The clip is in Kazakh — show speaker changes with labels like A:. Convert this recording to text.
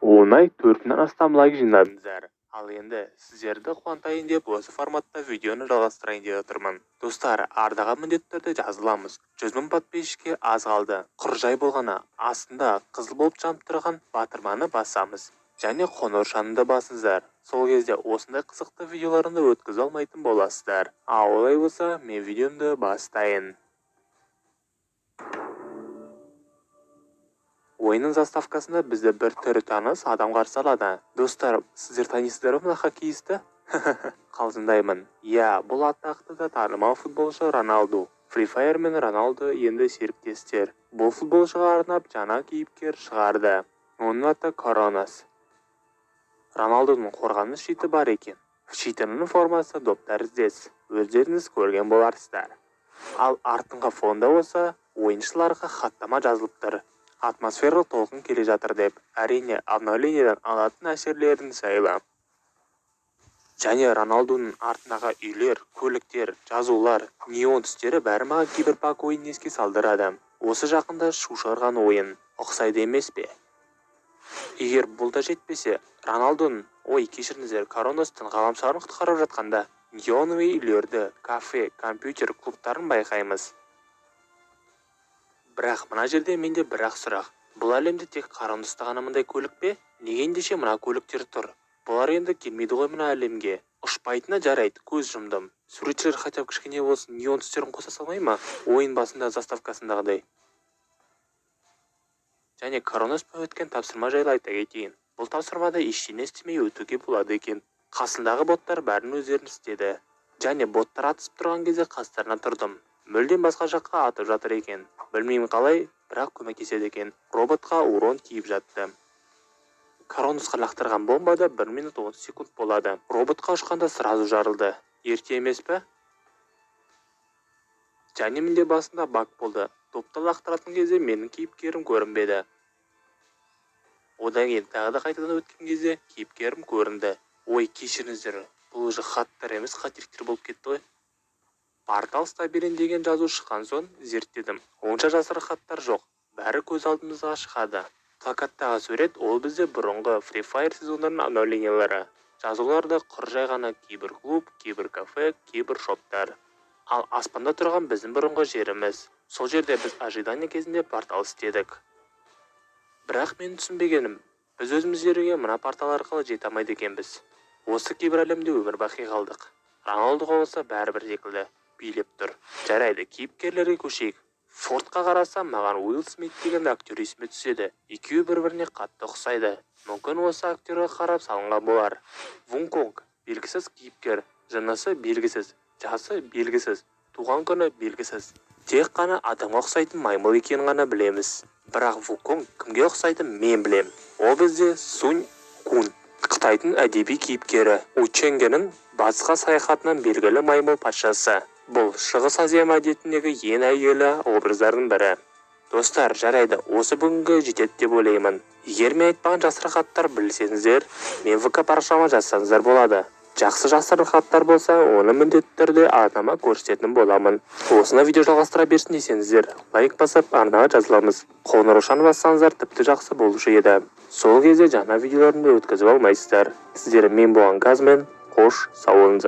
A: Оңай 4-нен астам лайк жинадыңыздар. Ал енді сіздерді қуантайын деп осы форматта видеоны жалғастырайын деп отырмын. Достар, ардаға міндетті түрде жазыламыз. 100 000 подписчикке аз қалды. Құржай болғаны астында қызыл болып жанып тұрған батырманы басамыз. Және қоңыршаны да басыңыздар. Сол кезде осындай қызықты видеоларымды өткізе алмайтын боласыздар. Олай болса, мен видеомды бастайын. Ойынның заставкасында бізді бір түрі таныс адам қарсы алады. Достар, сіздер танисыздар ма хоккеисті? Қалжыңдаймын. Бұл атақты да танымал футболшы Роналду. Free Fire мен Роналду енді серіктестер. Бұл футболшыға арнап жаңа кейіпкер шығарды. Оның аты Коронас. Роналдудың қорғаныс шиті бар екен. Шитінің формасы доп тәріздес. Өздеріңіз көрген боларсыздар. Ал артыңғы фонда болса, ойыншыларға хаттама жазылып тұр. Атмосфералық толқын келе жатыр деп, әрине обновлениеден алатын әсерлерін сайла. Және Роналдудың артындағы үйлер, көліктер, жазулар, неон түстері бәрі маған киберпанк ойынын еске салдырады. Осы жақында шу шығарған ойын ұқсайды емес пе? Егер бұл да жетпесе, Роналдудың, кешіріңіздер, Коронастың ғаламшарын құтқарып жатқанда, неоновый үйлерді, кафе, компьютер, клубтарын байқаймыз. Бірақ мына жерде менде бірақ сұрақ. Бұл әлемде тек Коронасты ғана мындай көлік пе? Неге ендеше мына көліктер тұр? Бұлар енді келмейді ғой мына әлемге. Ұшпайтыны жарайды, көз жұмдым. Суретшілер хотя кішкене болсын неон түстерін қоса салмай ма? Ойын басында заставкасындағыдай. Және Коронаспен өткен тапсырма жайлы айта кетейін. Бұл тапсырмада ештеңе істемей өтуге болады екен. Қасындағы боттар бәрін өздерін істеді. Және боттар атысып тұрған кезде қастарына тұрдым. Мүлдем басқа жаққа атып жатыр екен. Білмеймін қалай, бірақ көмектеседі екен. Роботқа урон тиіп жатты. Коронасқа лақтырған бомбада 1 минут 30 секунд болады. Роботқа ұшқанда сразу жарылды. Ерте емес пе? Және менде басында баг болды. Топты лақтыратын кезде менің кейіпкерім көрінбеді. Одан кейін тағы да қайтадан өткен кезде кейіпкерім көрінді. Кешіріңіздер, бұл уже хаттар емес қателіктер болып кетті ғой. Портал стабилен деген жазу шыққан соң зерттедім. Онша жасырын хаттар жоқ. Бәрі көз алдымызға шығады. Плакаттағы сурет ол бізде бұрынғы Free Fire сезондарының обновлениялары. Жазуларда құр жай ғана киберклуб, киберкафе, кибершоптар. Ал аспанда тұрған біздің бұрынғы жеріміз. Сол жерде біз ожидание кезінде портал істедік. Бірақ мен түсінбегенім, біз өзіміз жерге мына портал арқылы жете алмайды екенбіз. Осы кибер әлемде өмір бақи қалдық. Роналдуға болса бәрібір секілді билеп тұр. Жарайды, кейіпкерлерге көшейік. Фордқа қарасам, маған Уилл Смит деген актер есіме түседі. Екеуі бір-біріне қатты ұқсайды. Мүмкін осы актерға қарап салынған болар. Вунконг белгісіз кейіпкер, жынысы белгісіз, жасы белгісіз, туған күні белгісіз. Тек қана адамға ұқсайтын маймыл екенін ғана білеміз. Бірақ Вунконг кімге ұқсайтын мен білем. Ол бізде Сунь Кун, Қытайдың әдеби кейіпкері. Ученгенің батысқа саяхатынан белгілі маймыл патшасы. Бұл Шығыс Азия мәдениетіндегі ең әйгілі образдардың бірі. Достар, жарайды, осы бүгінгі жетеді деп ойлаймын. Егер мен айтпаған жасырын хаттар білсеңіздер, мен ВК парақшама жазсаңыздар болады. Жақсы жасырын хаттар болса, оны міндетті түрде арнама көрсететін боламын. Осыны видео жалғастыра берсін десеңіздер, лайк басып арнаға жазыламыз. Қоңыраушаны бассаңыздар тіпті жақсы болушы еді. Сол кезде жаңа видеоларымды өткізіп алмайсыздар. Сіздер мен болған Газмен, қош, сау болыңыздар.